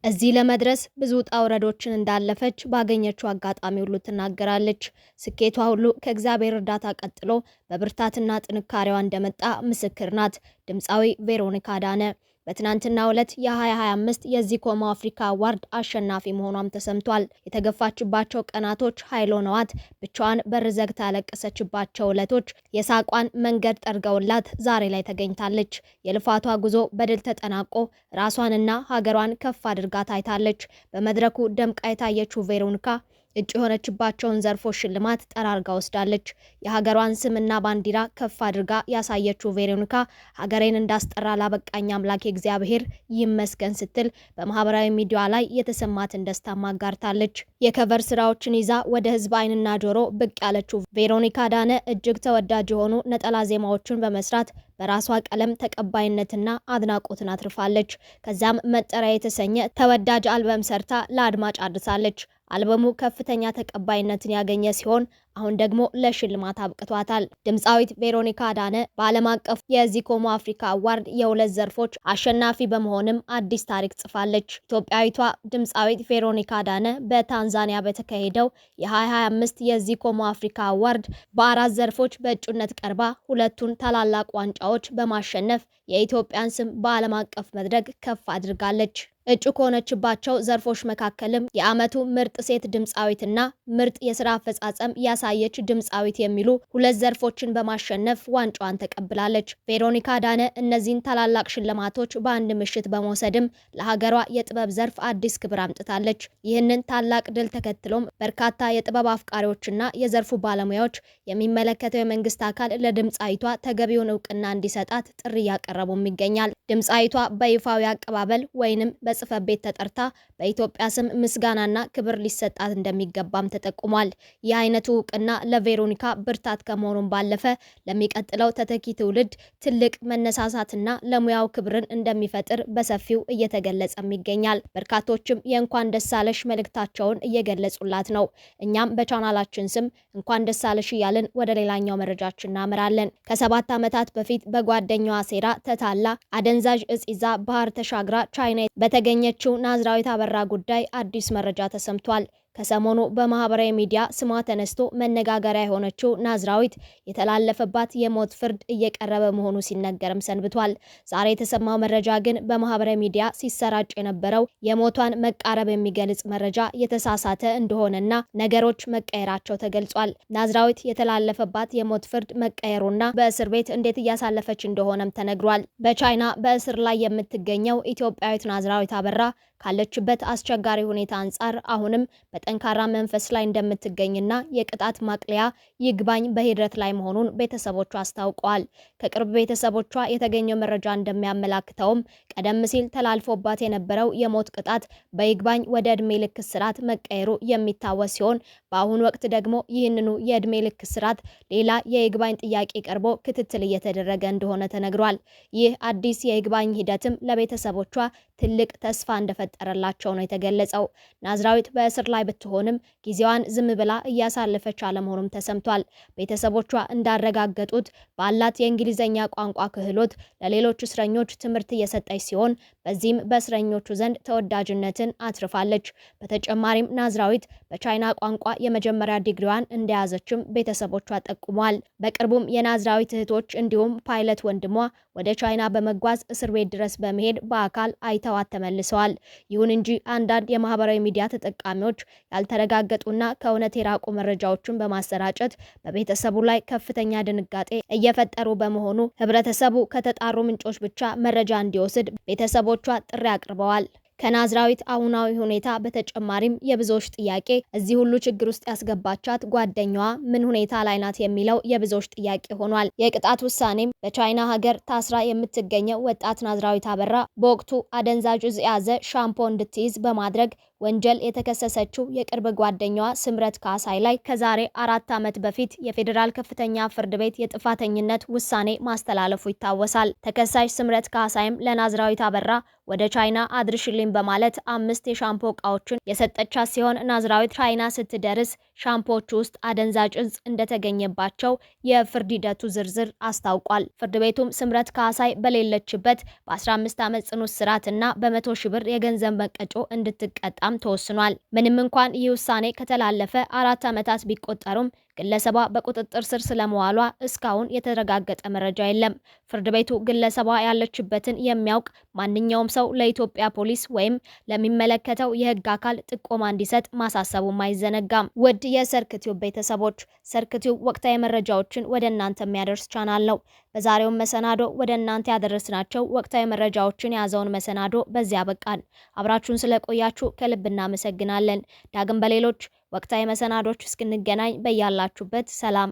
እዚህ ለመድረስ ብዙ ውጣ ውረዶችን እንዳለፈች ባገኘችው አጋጣሚ ሁሉ ትናገራለች። ስኬቷ ሁሉ ከእግዚአብሔር እርዳታ ቀጥሎ በብርታትና ጥንካሬዋ እንደመጣ ምስክር ናት። ድምፃዊ ቬሮኒካ አዳነ በትናንትናው ዕለት የ2025 የዚኮሞ አፍሪካ አዋርድ አሸናፊ መሆኗም ተሰምቷል። የተገፋችባቸው ቀናቶች ኃይል ሆነዋት ብቻዋን በር ዘግታ ያለቀሰችባቸው ዕለቶች የሳቋን መንገድ ጠርገውላት ዛሬ ላይ ተገኝታለች። የልፋቷ ጉዞ በድል ተጠናቆ ራሷንና ሀገሯን ከፍ አድርጋ ታይታለች። በመድረኩ ደምቃ የታየችው ቬሮኒካ እጩ የሆነችባቸውን ዘርፎች ሽልማት ጠራርጋ ወስዳለች። የሀገሯን ስምና ባንዲራ ከፍ አድርጋ ያሳየችው ቬሮኒካ ሀገሬን እንዳስጠራ ላበቃኝ አምላክ እግዚአብሔር ይመስገን ስትል በማህበራዊ ሚዲያ ላይ የተሰማትን ደስታ ማጋርታለች። የከቨር ስራዎችን ይዛ ወደ ህዝብ አይንና ጆሮ ብቅ ያለችው ቬሮኒካ አዳነ እጅግ ተወዳጅ የሆኑ ነጠላ ዜማዎችን በመስራት በራሷ ቀለም ተቀባይነትና አድናቆትን አትርፋለች። ከዛም መጠሪያ የተሰኘ ተወዳጅ አልበም ሰርታ ለአድማጭ አድርሳለች። አልበሙ ከፍተኛ ተቀባይነትን ያገኘ ሲሆን አሁን ደግሞ ለሽልማት አብቅቷታል። ድምፃዊት ቬሮኒካ አዳነ በዓለም አቀፍ የዚኮሞ አፍሪካ አዋርድ የሁለት ዘርፎች አሸናፊ በመሆንም አዲስ ታሪክ ጽፋለች። ኢትዮጵያዊቷ ድምፃዊት ቬሮኒካ አዳነ በታንዛኒያ በተካሄደው የ2025 የዚኮሞ አፍሪካ አዋርድ በአራት ዘርፎች በእጩነት ቀርባ ሁለቱን ታላላቅ ዋንጫዎች በማሸነፍ የኢትዮጵያን ስም በዓለም አቀፍ መድረክ ከፍ አድርጋለች። እጩ ከሆነችባቸው ዘርፎች መካከልም የዓመቱ ምርጥ ሴት ድምፃዊትና ምርጥ የስራ አፈጻጸም ያሳየች ድምፃዊት የሚሉ ሁለት ዘርፎችን በማሸነፍ ዋንጫዋን ተቀብላለች። ቬሮኒካ አዳነ እነዚህን ታላላቅ ሽልማቶች በአንድ ምሽት በመውሰድም ለሀገሯ የጥበብ ዘርፍ አዲስ ክብር አምጥታለች። ይህንን ታላቅ ድል ተከትሎም በርካታ የጥበብ አፍቃሪዎችና የዘርፉ ባለሙያዎች የሚመለከተው የመንግስት አካል ለድምፃዊቷ ተገቢውን እውቅና እንዲሰጣት ጥሪ እያቀረቡም ይገኛል። ድምፃዊቷ በይፋዊ አቀባበል ወይንም ጽፈት ቤት ተጠርታ በኢትዮጵያ ስም ምስጋናና ክብር ሊሰጣት እንደሚገባም ተጠቁሟል። ይህ አይነቱ እውቅና ለቬሮኒካ ብርታት ከመሆኑም ባለፈ ለሚቀጥለው ተተኪ ትውልድ ትልቅ መነሳሳትና ለሙያው ክብርን እንደሚፈጥር በሰፊው እየተገለጸም ይገኛል። በርካቶችም የእንኳን ደሳለሽ መልእክታቸውን እየገለጹላት ነው። እኛም በቻናላችን ስም እንኳን ደሳለሽ እያልን ወደ ሌላኛው መረጃችን እናመራለን። ከ7 ዓመታት በፊት በጓደኛዋ ሴራ ተታላ አደንዛዥ እጽ ይዛ ባህር ተሻግራ ቻይና በተገኘችው ናዝራዊት አበራ ጉዳይ አዲስ መረጃ ተሰምቷል። ከሰሞኑ በማህበራዊ ሚዲያ ስሟ ተነስቶ መነጋገሪያ የሆነችው ናዝራዊት የተላለፈባት የሞት ፍርድ እየቀረበ መሆኑ ሲነገርም ሰንብቷል። ዛሬ የተሰማው መረጃ ግን በማህበራዊ ሚዲያ ሲሰራጭ የነበረው የሞቷን መቃረብ የሚገልጽ መረጃ የተሳሳተ እንደሆነና ነገሮች መቀየራቸው ተገልጿል። ናዝራዊት የተላለፈባት የሞት ፍርድ መቀየሩና በእስር ቤት እንዴት እያሳለፈች እንደሆነም ተነግሯል። በቻይና በእስር ላይ የምትገኘው ኢትዮጵያዊት ናዝራዊት አበራ ካለችበት አስቸጋሪ ሁኔታ አንጻር አሁንም በጠንካራ መንፈስ ላይ እንደምትገኝና የቅጣት ማቅለያ ይግባኝ በሂደት ላይ መሆኑን ቤተሰቦቿ አስታውቀዋል። ከቅርብ ቤተሰቦቿ የተገኘው መረጃ እንደሚያመላክተውም ቀደም ሲል ተላልፎባት የነበረው የሞት ቅጣት በይግባኝ ወደ ዕድሜ ልክ እስራት መቀየሩ የሚታወስ ሲሆን በአሁኑ ወቅት ደግሞ ይህንኑ የዕድሜ ልክ እስራት ሌላ የይግባኝ ጥያቄ ቀርቦ ክትትል እየተደረገ እንደሆነ ተነግሯል። ይህ አዲስ የይግባኝ ሂደትም ለቤተሰቦቿ ትልቅ ተስፋ እንደፈጠረላቸው ነው የተገለጸው። ናዝራዊት በእስር ላይ ብትሆንም ጊዜዋን ዝም ብላ እያሳለፈች አለመሆኑም ተሰምቷል። ቤተሰቦቿ እንዳረጋገጡት ባላት የእንግሊዝኛ ቋንቋ ክህሎት ለሌሎች እስረኞች ትምህርት እየሰጠች ሲሆን በዚህም በእስረኞቹ ዘንድ ተወዳጅነትን አትርፋለች። በተጨማሪም ናዝራዊት በቻይና ቋንቋ የመጀመሪያ ዲግሪዋን እንደያዘችም ቤተሰቦቿ ጠቁሟል። በቅርቡም የናዝራዊት እህቶች እንዲሁም ፓይለት ወንድሟ ወደ ቻይና በመጓዝ እስር ቤት ድረስ በመሄድ በአካል አይተዋት ተመልሰዋል። ይሁን እንጂ አንዳንድ የማህበራዊ ሚዲያ ተጠቃሚዎች ያልተረጋገጡና ከእውነት የራቁ መረጃዎችን በማሰራጨት በቤተሰቡ ላይ ከፍተኛ ድንጋጤ እየፈጠሩ በመሆኑ ህብረተሰቡ ከተጣሩ ምንጮች ብቻ መረጃ እንዲወስድ ቤተሰቦቿ ጥሪ አቅርበዋል። ከናዝራዊት አሁናዊ ሁኔታ በተጨማሪም የብዙዎች ጥያቄ እዚህ ሁሉ ችግር ውስጥ ያስገባቻት ጓደኛዋ ምን ሁኔታ ላይ ናት የሚለው የብዙዎች ጥያቄ ሆኗል። የቅጣት ውሳኔም በቻይና ሀገር ታስራ የምትገኘው ወጣት ናዝራዊት አበራ በወቅቱ አደንዛዥ እጽ የያዘ ሻምፖ እንድትይዝ በማድረግ ወንጀል የተከሰሰችው የቅርብ ጓደኛዋ ስምረት ካሳይ ላይ ከዛሬ 4 ዓመት በፊት የፌዴራል ከፍተኛ ፍርድ ቤት የጥፋተኝነት ውሳኔ ማስተላለፉ ይታወሳል። ተከሳሽ ስምረት ካሳይም ለናዝራዊት አበራ ወደ ቻይና አድርሽልኝ በማለት 5 የሻምፖ እቃዎችን የሰጠቻት ሲሆን ናዝራዊት ቻይና ስትደርስ ሻምፖዎች ውስጥ አደንዛዥ እጽ እንደተገኘባቸው የፍርድ ሂደቱ ዝርዝር አስታውቋል። ፍርድ ቤቱም ስምረት ካሳይ በሌለችበት በ15 ዓመት ጽኑ እስራትና በ100 ሺህ ብር የገንዘብ መቀጮ እንድትቀጣም ተወስኗል። ምንም እንኳን ይህ ውሳኔ ከተላለፈ 4 ዓመታት ቢቆጠሩም ግለሰቧ በቁጥጥር ስር ስለመዋሏ እስካሁን የተረጋገጠ መረጃ የለም። ፍርድ ቤቱ ግለሰቧ ያለችበትን የሚያውቅ ማንኛውም ሰው ለኢትዮጵያ ፖሊስ ወይም ለሚመለከተው የሕግ አካል ጥቆማ እንዲሰጥ ማሳሰቡም አይዘነጋም። ውድ የሰርክቲዩብ ቤተሰቦች፣ ሰርክቲዩብ ወቅታዊ መረጃዎችን ወደ እናንተ የሚያደርስ ቻናል ነው። በዛሬው መሰናዶ ወደ እናንተ ያደረስናቸው ወቅታዊ መረጃዎችን የያዘውን መሰናዶ በዚያ በቃን። አብራችሁን ስለቆያችሁ ከልብ እናመሰግናለን። ዳግም በሌሎች ወቅታዊ መሰናዶች እስክንገናኝ በያላችሁበት ሰላም